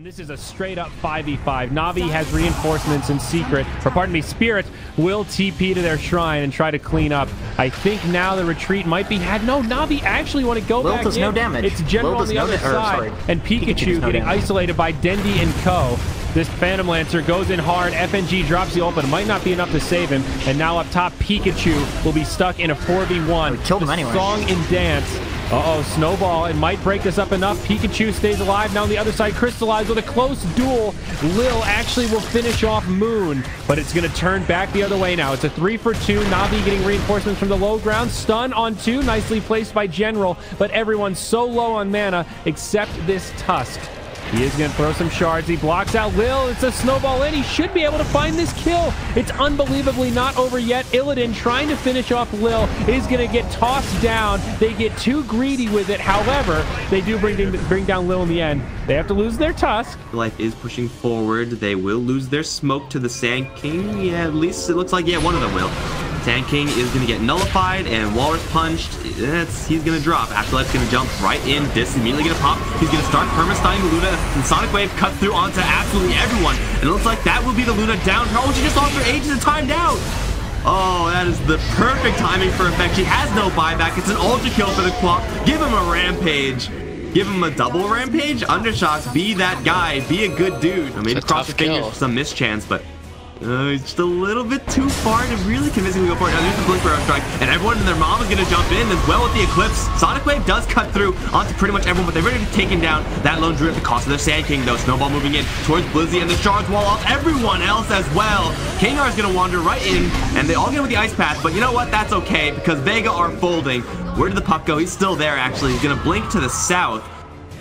And this is a straight up 5v5. Na'Vi has reinforcements in secret, or pardon me, Spirit will TP to their shrine and try to clean up. I think now the retreat might be had. No, Na'Vi actually want to go back does in. no damage. It's General on the other side. And Pikachu getting isolated by Dendi and Co. This Phantom Lancer goes in hard. FNG drops the ult, but it might not be enough to save him. And now up top, Pikachu will be stuck in a 4v1. We killed him anyway. Song and dance. Uh-oh, Snowball. It might break this up enough. Pikachu stays alive. Now on the other side, Crystallized with a close duel. Lil actually will finish off Moon, but it's going to turn back the other way now. It's a 3 for 2. Na'Vi getting reinforcements from the low ground. Stun on 2. Nicely placed by General, but everyone's so low on mana except this Tusk. He is going to throw some shards. He blocks out Lil. It's a snowball in. He should be able to find this kill. It's unbelievably not over yet. Illidan trying to finish off Lil is going to get tossed down. They get too greedy with it. However, they do bring down Lil in the end. They have to lose their Tusk. Life is pushing forward. They will lose their smoke to the Sand King. Yeah, at least it looks like, yeah, one of them will. Sand King is going to get nullified, and Walrus punched. He's going to drop. Afterlife's going to jump right in. Dis immediately going to pop. He's going to start perma-stunning Luna, and Sonic Wave cuts through onto absolutely everyone. And it looks like that will be the Luna down. Oh, she just lost her ages and timed out. Oh, that is the perfect timing for effect. She has no buyback. It's an ultra kill for the Claw. Give him a rampage. Give him a double rampage. Undershocks, be that guy. Be a good dude. I mean, cross your fingers for some mischance, but he's just a little bit too far to really convincingly go for it. Now there's the Blink Arrow Strike, and everyone and their mom is going to jump in as well with the Eclipse. Sonic Wave does cut through onto pretty much everyone, but they've already taken down that Lone Druid at the cost of their Sand King, though. Snowball moving in towards Blizzy, and the shards wall off everyone else as well. Kangar is going to wander right in, and they all get with the Ice Path, but you know what? That's okay, because Vega are folding. Where did the puck go? He's still there, actually. He's going to blink to the south,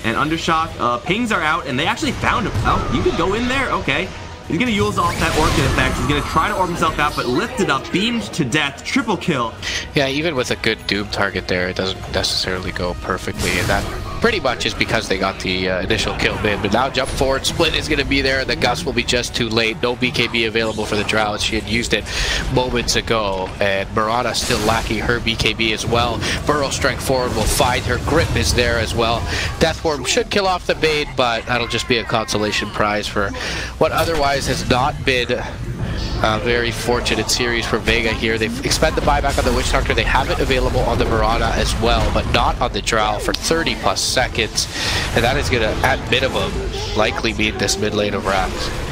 and Undershock, pings are out, and they actually found him. Oh, you could go in there? Okay. He's going to use off that Orchid effect. He's going to try to orb himself out, but lifted up, beamed to death, triple kill. Yeah, even with a good Doom target there, it doesn't necessarily go perfectly. And that pretty much is because they got the initial kill mid. But now jump forward, Split is going to be there, and the Gust will be just too late. No BKB available for the Drow. She had used it moments ago. And Murata still lacking her BKB as well. Burrow Strength forward will find her. Grip is there as well. Deathworm should kill off the bait, but that'll just be a consolation prize for what otherwise has not been a very fortunate series for Vega here. They've expended the buyback on the Witch Doctor. They have it available on the Murata as well, but not on the Drow for 30 plus seconds. And that is going to, at minimum, likely mean this mid lane of Wrath.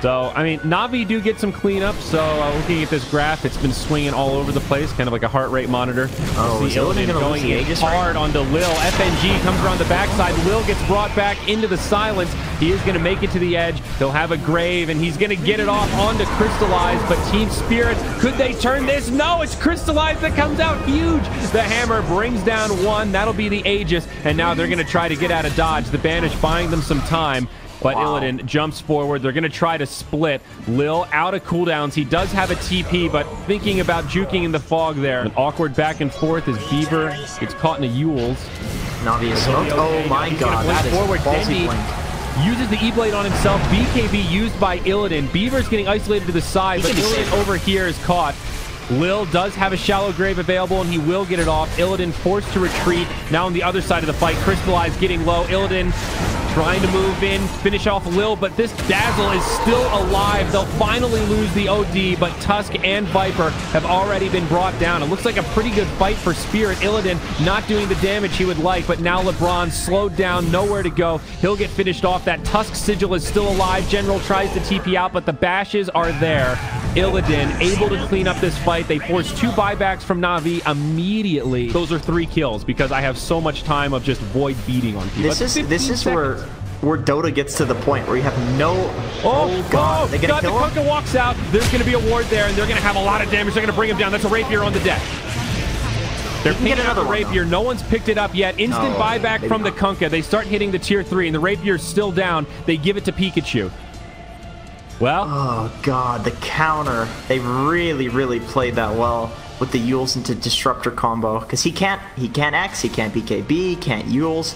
So, I mean, Na'Vi do get some cleanup. So, looking at this graph, it's been swinging all over the place, kind of like a heart rate monitor. Oh, is Illidan going hard onto Lil. FNG comes around the backside. Lil gets brought back into the silence. He is going to make it to the edge. He'll have a grave, and he's going to get it off onto Crystallized. But Team Spirit, could they turn this? No, it's Crystallized that comes out huge. The hammer brings down one. That'll be the Aegis, and now they're going to try to get out of dodge. The Banish buying them some time. But Illidan jumps forward. They're going to try to split. Lil out of cooldowns. He does have a TP, but thinking about juking in the fog there. An awkward back and forth as Beaver gets caught in a Yules. Na'Vi is smoked. Oh my god, that is forward. ballsy blink. Uses the E-Blade on himself. BKB used by Illidan. Beaver's getting isolated to the side, but Illidan over here is caught. Lil does have a shallow grave available, and he will get it off. Illidan forced to retreat. Now on the other side of the fight, Crystallized getting low. Illidan trying to move in, finish off Lil, but this Dazzle is still alive. They'll finally lose the OD, but Tusk and Viper have already been brought down. It looks like a pretty good fight for Spirit. Illidan not doing the damage he would like, but now LeBron slowed down, nowhere to go. He'll get finished off. That Tusk Sigil is still alive. General tries to TP out, but the bashes are there. Illidan able to clean up this fight. They force 2 buybacks from Na'Vi immediately. Those are 3 kills because I have so much time of just void beating on people. This is where Dota gets to the point where you have no... Oh god, they're gonna kill him? The Kunkka walks out. There's going to be a ward there, and they're going to have a lot of damage. They're going to bring him down. That's a Rapier on the deck. They're picking up the Rapier. No one's picked it up yet. Instant buyback from the Kunkka. They start hitting the tier 3, and the Rapier's still down. They give it to Pikachu. Well, oh god, the counter. They really played that well with the Yules into Disruptor combo, because he can't X, he can't BKB, he can't Yules.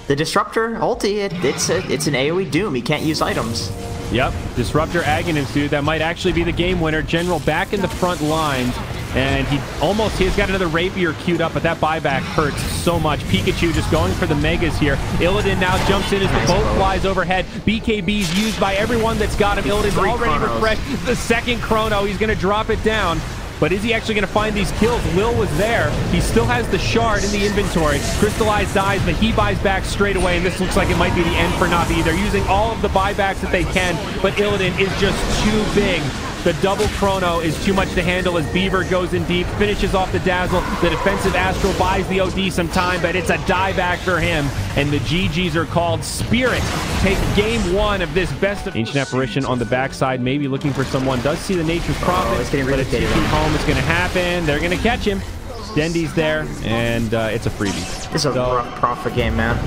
The Disruptor ulti, it's an AoE Doom. He can't use items. Yep, Disruptor Aghanim, dude. That might actually be the game winner. General back in the front lines. And he's got another rapier queued up, but that buyback hurts so much. Pikachu just going for the megas here. Illidan now jumps in as the boat flies overhead. BKB's used by everyone that's got him. Illidan's already refreshed. The second chrono, he's going to drop it down. But is he actually going to find these kills? Lil was there. He still has the shard in the inventory. Crystallized dies, but he buys back straight away, and this looks like it might be the end for Na'Vi. They're using all of the buybacks that they can, but Illidan is just too big. The double chrono is too much to handle as Beaver goes in deep, finishes off the Dazzle. The defensive Astral buys the OD some time, but it's a dieback for him. And the GGs are called. Spirit take game 1 of this best of... Ancient Apparition on the backside, maybe looking for someone. Does see the Nature's Prophet, but it's TP home. It's going to happen. They're going to catch him. Dendy's there, and it's a freebie. This is a rough Prophet game, man.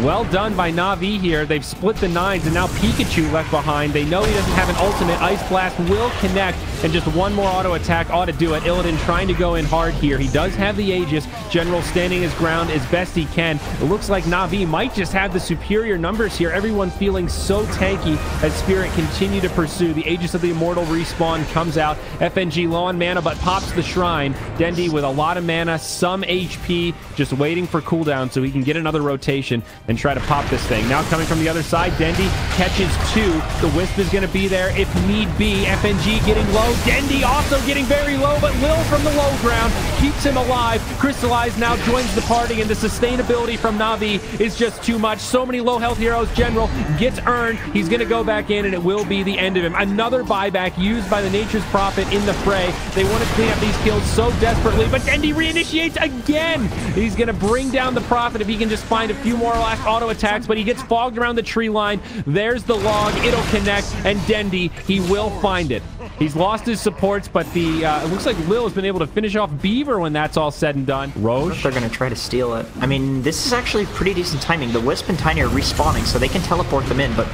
Well done by Na'Vi here. They've split the 9s, and now Pikachu left behind. They know he doesn't have an ultimate. Ice Blast will connect, and just one more auto attack ought to do it. Illidan trying to go in hard here. He does have the Aegis. General standing his ground as best he can. It looks like Na'Vi might just have the superior numbers here. Everyone feeling so tanky as Spirit continue to pursue. The Aegis of the Immortal respawn comes out. FNG low on mana, but pops the Shrine. Dendy with a lot of mana, some HP, just waiting for cooldown so he can get another rotation and try to pop this thing. Now coming from the other side, Dendy catches 2. The Wisp is going to be there if need be. FNG getting low. Dendy also getting very low, but Lil from the low ground keeps him alive. Crystallized now joins the party, and the sustainability from Na'Vi is just too much. So many low health heroes. General gets earned. He's going to go back in, and it will be the end of him. Another buyback used by the Nature's Prophet in the fray. They want to clean up these kills so desperately, but Dendy reinitiates again. He's going to bring down the Prophet if he can just find a few more last auto attacks, but he gets fogged around the tree line. There's the log. It'll connect, and Dendy, he will find it. He's lost his supports, but the it looks like Lil has been able to finish off Beaver when that's all said and done. Roche. They're going to try to steal it. I mean, this is actually pretty decent timing. The Wisp and Tiny are respawning, so they can teleport them in, but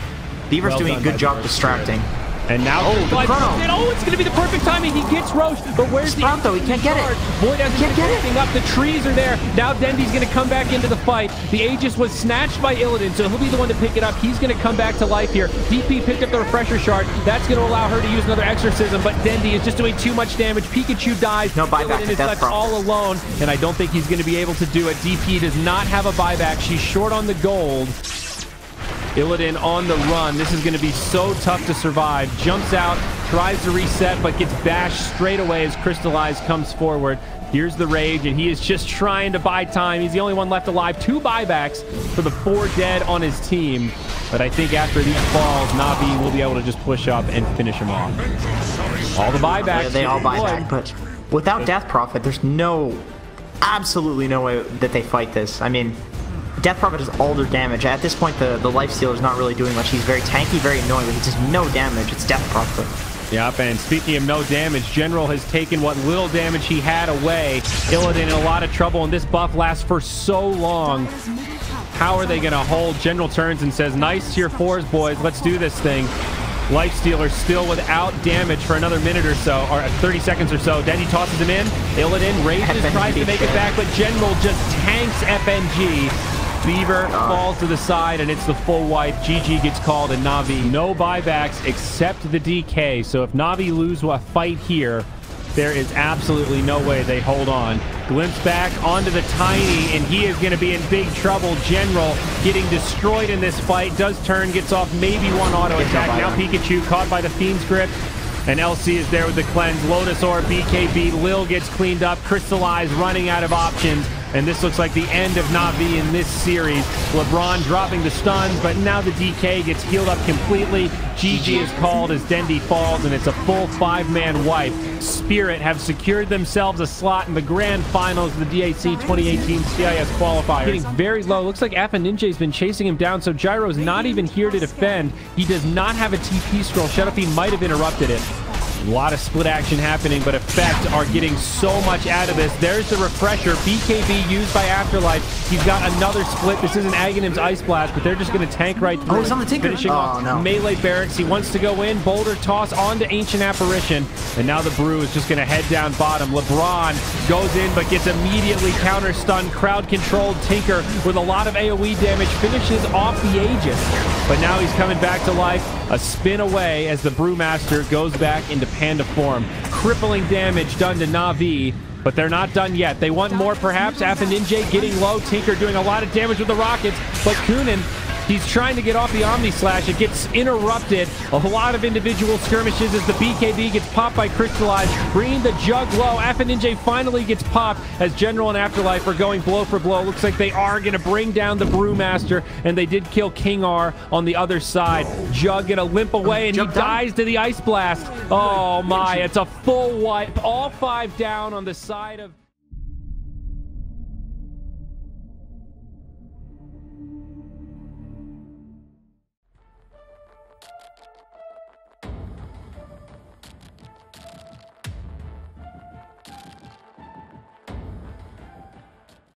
Beaver's doing a good job distracting. And now, it's going to be the perfect timing. He gets Roche, but where's the though? He can't get it. Void hasn't been anything up. The trees are there. Now Dendy's going to come back into the fight. The Aegis was snatched by Illidan, so he'll be the one to pick it up. He's going to come back to life here. DP picked up the Refresher Shard. That's going to allow her to use another Exorcism, but Dendy is just doing too much damage. Pikachu dies. No buyback. Illidan is left all alone, and I don't think he's going to be able to do it. DP does not have a buyback. She's short on the gold. Illidan on the run. This is going to be so tough to survive. Jumps out, tries to reset, but gets bashed straight away as Crystallized comes forward. Here's the Rage, and he is just trying to buy time. He's the only one left alive. 2 buybacks for the 4 dead on his team. But I think after these falls, Na'Vi will be able to just push up and finish him off. All the buybacks. Yeah, they all buy back, but without Death Prophet, there's absolutely no way that they fight this. I mean, Death Prophet does all their damage. At this point, the Lifestealer is not really doing much. He's very tanky, very annoying, but he does no damage. It's Death Prophet. Yep, and speaking of no damage, General has taken what little damage he had away. Illidan in a lot of trouble, and this buff lasts for so long. How are they going to hold? General turns and says, nice tier 4s, boys. Let's do this thing. Lifestealer still without damage for another minute or so, or 30 seconds or so. Dendy tosses him in. Illidan raises, tries to make it back, but General just tanks FNG. Beaver falls to the side, and it's the full wipe. GG gets called, and Na'Vi no buybacks except the DK. So if Na'Vi lose a fight here, there is absolutely no way they hold on. Glimpse back onto the Tiny, and he is going to be in big trouble. General getting destroyed in this fight. Does turn, gets off maybe one auto attack. Now Pikachu caught by the Fiend's Grip. And LC is there with the cleanse. Lotus Orb, BKB. Lil gets cleaned up. Crystallized, running out of options. And this looks like the end of Na'Vi in this series. LeBron dropping the stuns, but now the DK gets healed up completely. GG is called as Dendy falls, and it's a full 5-man wipe. Spirit have secured themselves a slot in the grand finals of the DAC 2018 CIS qualifiers. Getting very low. Looks like Appa Ninja's been chasing him down, so Gyro's not even here to defend. He does not have a TP scroll. Shutupy might have interrupted it. A lot of split action happening, but Effect are getting so much out of this. There's the Refresher. BKB used by Afterlife. He's got another split. This isn't Aghanim's Ice Blast, but they're just going to tank right through. Oh, he's on the Tinker. Finishing off melee barracks. He wants to go in. Boulder toss onto Ancient Apparition. And now the Brew is just going to head down bottom. LeBron goes in, but gets immediately counter-stunned. Crowd-controlled Tinker with a lot of AoE damage. Finishes off the Aegis. But now he's coming back to life. a spin away as the Brewmaster goes back into Panda form. Crippling damage done to Na'Vi, but they're not done yet. They want more, perhaps. Ninja getting low. Tinker doing a lot of damage with the rockets, but Kunin, he's trying to get off the Omni Slash. It gets interrupted. A lot of individual skirmishes as the BKB gets popped by Crystallize, bringing the Jug low. Ninja finally gets popped as General and Afterlife are going blow for blow. Looks like they are going to bring down the Brewmaster, and they did kill King R on the other side. Jug going to limp away, and he dies to the Ice Blast. Oh my, it's a full wipe. All 5 down on the side of...